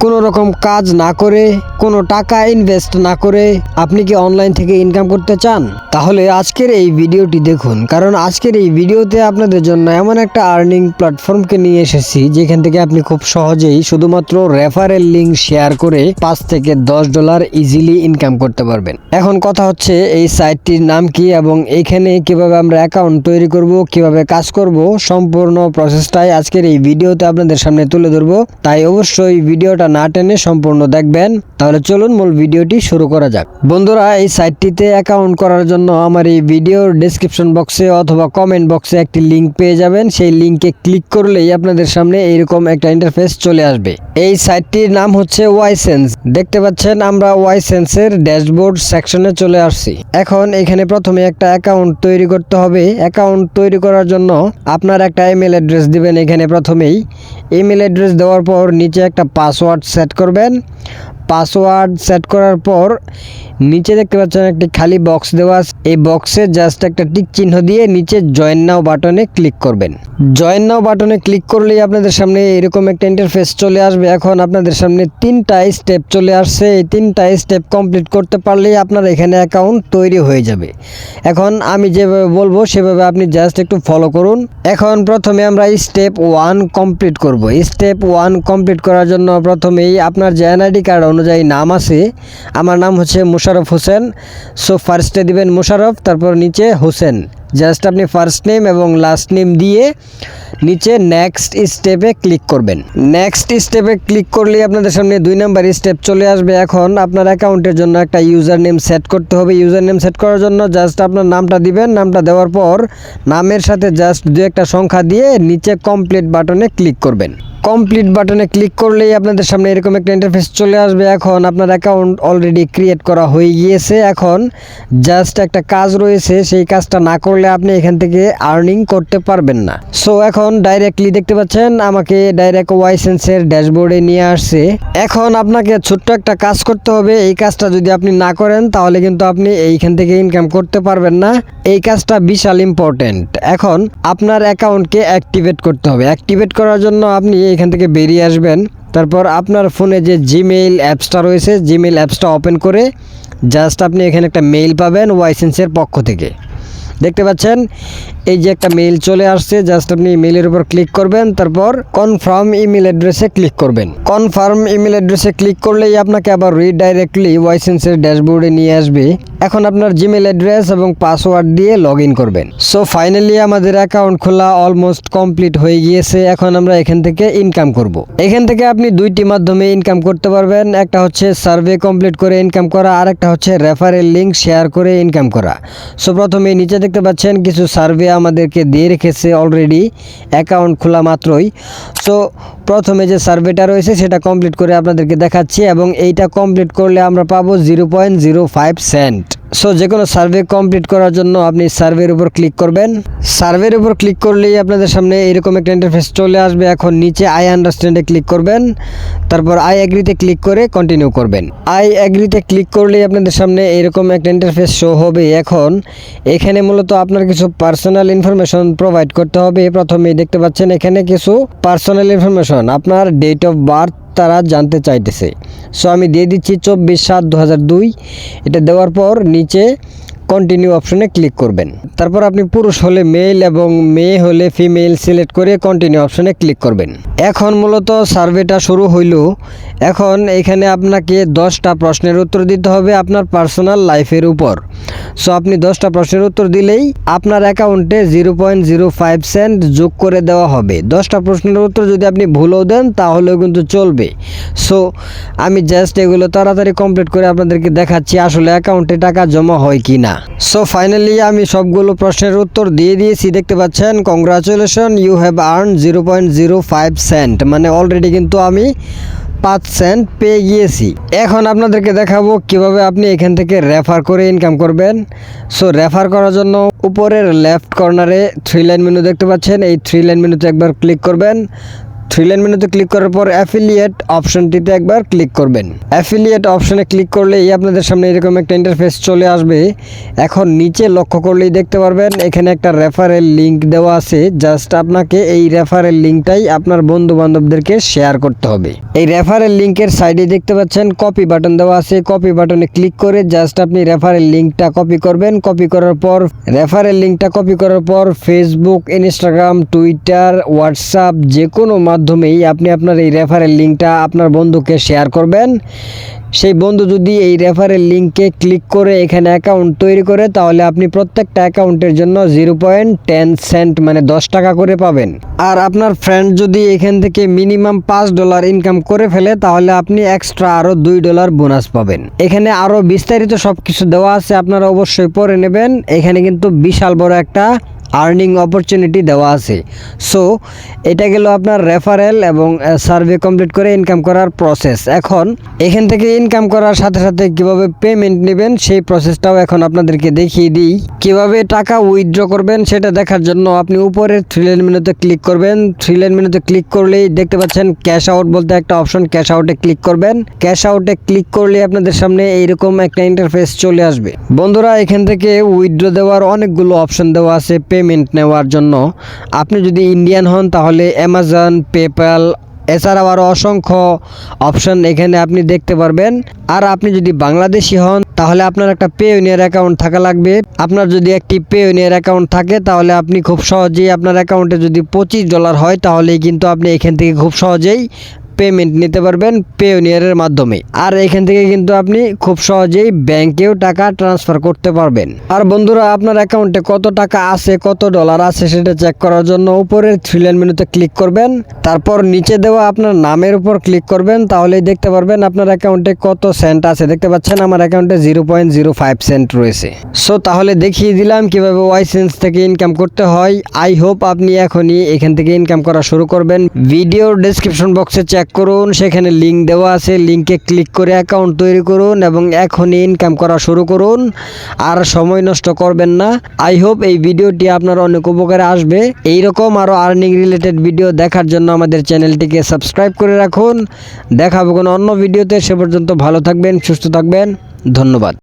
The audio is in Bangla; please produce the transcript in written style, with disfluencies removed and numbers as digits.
কোনো রকম কাজ না করে, কোনো টাকা ইনভেস্ট না করে আপনি কি অনলাইন থেকে ইনকাম করতে চান? তাহলে আজকের এই ভিডিওটি দেখুন, কারণ আজকের এই ভিডিওতে আপনাদের জন্য এমন একটা আর্নিং প্ল্যাটফর্মকে নিয়ে এসেছি যেখান থেকে আপনি খুব সহজেই শুধুমাত্র রেফারেল লিঙ্ক শেয়ার করে $5 থেকে $10 ইজিলি ইনকাম করতে পারবেন। এখন কথা হচ্ছে এই সাইটটির নাম কি এবং এইখানে কিভাবে আমরা অ্যাকাউন্ট তৈরি করব, কিভাবে কাজ করব, সম্পূর্ণ প্রসেসটাই আজকের এই ভিডিওতে আপনাদের সামনে তুলে ধরবো। তাই অবশ্যই ভিডিওটা না টেনে সম্পূর্ণ দেখবেন। তাহলে চলুন মূল ভিডিওটি শুরু করা যাক। বন্ধুরা, এই সাইটটিতে অ্যাকাউন্ট করার জন্য আমার এই ভিডিওর ডেসক্রিপশন বক্সে অথবা কমেন্ট বক্সে একটি লিঙ্ক পেয়ে যাবেন। সেই লিঙ্কে ক্লিক করলেই আপনাদের সামনে এইরকম একটা ইন্টারফেস চলে আসবে। এই সাইটটির নাম হচ্ছে ওয়াইসেন্স। দেখতে পাচ্ছেন আমরা ওয়াইসেন্সের ড্যাশবোর্ড সেকশনে চলে আসছি। এখন এখানে প্রথমে একটা অ্যাকাউন্ট তৈরি করতে হবে। অ্যাকাউন্ট তৈরি করার জন্য আপনার একটা ইমেল অ্যাড্রেস দিবেন। এখানে প্রথমেই ইমেল অ্যাড্রেস দেওয়ার পর নিচে একটা পাসওয়ার্ড সেট করবেন। পাসওয়ার্ড সেট করার পর নিচে দেখতে পাচ্ছেন একটি খালি বক্স দেওয়া আছে। এই বক্সে জাস্ট একটা টিক চিহ্ন দিয়ে নিচে জয়েন নাও বাটনে ক্লিক করবেন। জয়েন নাও বাটনে ক্লিক করলেই আপনাদের সামনে এরকম একটা ইন্টারফেস চলে আসবে। এখন আপনাদের সামনে 3টা স্টেপ চলে আসছে। এই 3টা স্টেপ কমপ্লিট করতে পারলেই আপনার এখানে অ্যাকাউন্ট তৈরি হয়ে যাবে। এখন আমি যেভাবে বলবো সেভাবে আপনি জাস্ট একটু ফলো করুন। এখন প্রথমে আমরা স্টেপ 1 কমপ্লিট করব। স্টেপ 1 কমপ্লিট করার জন্য প্রথমেই আপনার যে এনআইডি কার্ড অনুযায়ী নাম আছে, আমার নাম হচ্ছে মোশাররফ হোসেন। সো ফার্স্টে দিবেন মোশাররফ, তারপর নিচে হোসেন। জাস্ট আপনি ফার্স্ট নেম এবং লাস্ট নেম দিয়ে নিচে নেক্সট স্টেপে ক্লিক করবেন। নেক্সট স্টেপে ক্লিক করলেই আপনাদের সামনে 2 নাম্বার স্টেপ চলে আসবে। এখন আপনার অ্যাকাউন্টের জন্য একটা ইউজার নেম সেট করতে হবে। ইউজার নেম সেট করার জন্য জাস্ট আপনার নামটা দিবেন। নামটা দেওয়ার পর নামের সাথে জাস্ট 2-1টা সংখ্যা দিয়ে নিচে কমপ্লিট বাটনে ক্লিক করবেন। কমপ্লিট বাটনে ক্লিক করলেই আপনাদের সামনে এরকম একটা ইন্টারফেস চলে আসবে। এখন আপনার অ্যাকাউন্ট অলরেডি ক্রিয়েট করা হয়ে গিয়েছে। এখন জাস্ট একটা কাজ রয়েছে, সেই কাজটা না করলে আপনি এখান থেকে আর্নিং করতে পারবেন না। সো এখন ডাইরেক্টলি দেখতে পাচ্ছেন আমাকে ডাইরেক্ট ওয়াইসেন্সের ড্যাশবোর্ডে নিয়ে আসছে। এখন আপনাকে ছোট্ট একটা কাজ করতে হবে। এই কাজটা যদি আপনি না করেন তাহলে কিন্তু আপনি এইখান থেকে ইনকাম করতে পারবেন না। এই কাজটা বিশাল ইম্পর্টেন্ট। এখন আপনার অ্যাকাউন্টকে অ্যাক্টিভেট করতে হবে। অ্যাক্টিভেট করার জন্য আপনি এখান থেকে বেরিয়ে আসবেন। তারপর আপনার ফোনে যে জিমেইল অ্যাপসটা রয়েছে, জিমেইল অ্যাপসটা ওপেন করে জাস্ট আপনি এখানে একটা মেইল পাবেন ওয়াইসেন্সের পক্ষ থেকে। দেখতে পাচ্ছেন এই যে একটা মেইল চলে আসছে। জাস্ট আপনি মেইলের উপর ক্লিক করবেন, তারপর কনফার্ম ইমেল অ্যাড্রেসে ক্লিক করবেন। কনফার্ম ইমেল অ্যাড্রেসে ক্লিক করলেই আপনাকে আবার রিডাইরেক্টলি ওয়াইসেন্সের ড্যাশবোর্ডে নিয়ে আসবে। এখন আপনার জিমেইল অ্যাড্রেস এবং পাসওয়ার্ড দিয়ে লগ ইন করবেন। সো ফাইনালি আমাদের অ্যাকাউন্ট খোলা অলমোস্ট কমপ্লিট হয়ে গিয়েছে। এখন আমরা এখান থেকে ইনকাম করব। এখান থেকে আপনি 2টি মাধ্যমে ইনকাম করতে পারবেন। একটা হচ্ছে সার্ভে কমপ্লিট করে ইনকাম করা, আর একটা হচ্ছে রেফারেল লিঙ্ক শেয়ার করে ইনকাম করা। সো প্রথমে নিচে দেখতে পাচ্ছেন কিছু সার্ভে আমাদেরকে দিয়ে রেখেছে অলরেডি অ্যাকাউন্ট খোলা মাত্রই। সো প্রথমে যে সার্ভেটা রয়েছে সেটা কমপ্লিট করে আপনাদেরকে দেখাচ্ছি এবং এইটা কমপ্লিট করলে আমরা পাবো 0.05 সেন্ট। সো যে কোনো সার্ভে কমপ্লিট করার জন্য আপনি সার্ভের উপর ক্লিক করবেন। সার্ভের উপর ক্লিক করলেই আপনাদের সামনে এরকম একটা ইন্টারফেস চলে আসবে। এখন নিচে আই আন্ডারস্ট্যান্ডে ক্লিক করবেন, তারপর আই অ্যাগ্রিতে ক্লিক করে কন্টিনিউ করবেন। আই অ্যাগ্রিতে ক্লিক করলেই আপনাদের সামনে এরকম একটা ইন্টারফেস শো হবে। এখন এখানে মূলত আপনার কিছু পার্সোনাল ইনফরমেশন প্রোভাইড করতে হবে। প্রথমেই দেখতে পাচ্ছেন এখানে কিছু পার্সোনাল ইনফরমেশন, আপনার ডেট অফ বার্থ তারা জানতে চাইতেছে। সো আমি দিয়ে দিচ্ছি 24/7/2002। এটা দেওয়ার পর নিচে কন্টিনিউ অপশনে ক্লিক করবেন। তারপর আপনি পুরুষ হলে মেল এবং মেয়ে হলে ফিমেল সিলেক্ট করে কন্টিনিউ অপশনে ক্লিক করবেন। এখন মূলত সার্ভেটা শুরু হইল। এখন এখানে আপনাকে 10টা প্রশ্নের উত্তর দিতে হবে আপনার পার্সোনাল লাইফের উপর। সো আপনি 10টা প্রশ্নের উত্তর দিলেই আপনার অ্যাকাউন্টে 0.05 সেন্ট যোগ করে দেওয়া হবে। 10টা প্রশ্নের উত্তর যদি আপনি ভুলও দেন তাহলেও কিন্তু চলবে। সো আমি জাস্ট এগুলো তাড়াতাড়ি কমপ্লিট করে আপনাদেরকে দেখাচ্ছি আসলে অ্যাকাউন্টে টাকা জমা হয় কি না। সো ফাইনালি আমি সবগুলো প্রশ্নের উত্তর দিয়ে দিয়েছি। দেখতে পাচ্ছেন congratulation, you have earn 0.05 cent, মানে অলরেডি কিন্তু আমি 5 সেন্ট পেয়ে গিয়েছি। এখন আপনাদেরকে দেখাবো কিভাবে আপনি এখান থেকে রেফার করে ইনকাম করবেন। সো রেফার করার জন্য উপরের লেফট কর্নারে 3 লাইন মেনু দেখতে পাচ্ছেন। এই 3 লাইন মেনুতে একবার ক্লিক করবেন। থ্রি লাইন মেনুতে ক্লিক করার পর অ্যাফিলিয়েট অপশনটিতে একবার ক্লিক করবেন। অ্যাফিলিয়েট অপশনে ক্লিক করলেই আপনাদের সামনে এরকম একটা ইন্টারফেস চলে আসবে। এখন নিচে লক্ষ্য করলেই দেখতে পারবেন এখানে একটা রেফারেল লিঙ্ক দেওয়া আছে। জাস্ট আপনাকে এই রেফারেল লিঙ্কটাই আপনার বন্ধু বান্ধবদেরকে শেয়ার করতে হবে। এই রেফারেল লিঙ্কের সাইডে দেখতে পাচ্ছেন কপি বাটন দেওয়া আছে। কপি বাটনে ক্লিক করে জাস্ট আপনি রেফারেল লিঙ্কটা কপি করবেন। কপি করার পর রেফারেল লিঙ্কটা কপি করার পর ফেসবুক, ইনস্টাগ্রাম, টুইটার, হোয়াটসঅ্যাপ যে কোনো মাধ্যমেই আপনি আপনার এই রেফারেল লিঙ্কটা আপনার বন্ধুকে শেয়ার করবেন। সেই বন্ধু যদি এই রেফারেল লিঙ্কে ক্লিক করে এখানে অ্যাকাউন্ট তৈরি করে তাহলে আপনি প্রত্যেকটা অ্যাকাউন্টের জন্য 0.10 সেন্ট মানে 10 টাকা করে পাবেন। আর আপনার ফ্রেন্ড যদি এখান থেকে মিনিমাম $5 ইনকাম করে ফেলে তাহলে আপনি এক্সট্রা আরও $2 বোনাস পাবেন। এখানে আরও বিস্তারিত সব কিছু দেওয়া আছে, আপনারা অবশ্যই পড়ে নেবেন। এখানে কিন্তু বিশাল বড় একটা আর্নিং অপরচুনিটি দেওয়া আছে। সো এটা গেল আপনার রেফারেল এবং সার্ভে কমপ্লিট করে ইনকাম করার প্রসেস। এখন এখান থেকে ইনকাম করার সাথে সাথে কিভাবে পেমেন্ট নেবেন সেই প্রসেসটাও এখন আপনাদেরকে দেখিয়ে দিই। কিভাবে টাকা উইথড্র করবেন সেটা দেখার জন্য আপনি উপরের থ্রি লাইন মেনুতে ক্লিক করবেন। থ্রি লাইন মেনুতে ক্লিক করলেই দেখতে পাচ্ছেন ক্যাশ আউট বলতে একটা অপশন, ক্যাশ আউটে ক্লিক করবেন। ক্যাশ আউটে ক্লিক করলে আপনাদের সামনে এইরকম একটা ইন্টারফেস চলে আসবে। বন্ধুরা এখান থেকে উইথড্র দেওয়ার অনেকগুলো অপশন দেওয়া আছে পেমেন্ট নেওয়ার জন্য। আপনি যদি ইন্ডিয়ান হন তাহলে অ্যামাজন, পেপ্যাল, এছাড়াও আরও অসংখ্য অপশন এখানে আপনি দেখতে পারবেন। আর আপনি যদি বাংলাদেশি হন তাহলে আপনার একটা পেওনিয়ার অ্যাকাউন্ট থাকা লাগবে। আপনার যদি একটি পেওনিয়ার অ্যাকাউন্ট থাকে তাহলে আপনি খুব সহজেই আপনার অ্যাকাউন্টে যদি $25 হয় তাহলেই কিন্তু আপনি এখান থেকে খুব সহজেই পেমেন্ট নিতে পারবেন পেওনিয়ারের মাধ্যমে। আর এখান থেকে কিন্তু আপনি খুব সহজেই ব্যাংকেও টাকা ট্রান্সফার করতে পারবেন। আর বন্ধুরা আপনার অ্যাকাউন্টে কত টাকা আছে, কত ডলার আছে সেটা চেক করার জন্য উপরের থ্রি লাইন মেনুতে ক্লিক করবেন। তারপর নিচে দেওয়া আপনার নামের উপর ক্লিক করবেন। তাহলেই দেখতে পারবেন আপনার অ্যাকাউন্টে কত সেন্ট আছে। দেখতে পাচ্ছেন আমার অ্যাকাউন্টে 0.05 সেন্ট রয়েছে। সো তাহলে দেখিয়ে দিলাম কিভাবে ওয়াইসেন্স থেকে ইনকাম করতে হয়। আই হোপ আপনি এখনই এখান থেকে ইনকাম করা শুরু করবেন। ভিডিওর ডেসক্রিপশন বক্সে চেক করুন, সেখানে লিঙ্ক দেওয়া আছে। লিঙ্কে ক্লিক করে অ্যাকাউন্ট তৈরি করুন এবং এখনই ইনকাম করা শুরু করুন। আর সময় নষ্ট করবেন না। আই হোপ এই ভিডিওটি আপনার অনেক উপকারে আসবে। এইরকম আরও আর্নিং রিলেটেড ভিডিও দেখার জন্য আমাদের চ্যানেলটিকে সাবস্ক্রাইব করে রাখুন। দেখা হবে কোনো অন্য ভিডিওতে। সে পর্যন্ত ভালো থাকবেন, সুস্থ থাকবেন। ধন্যবাদ।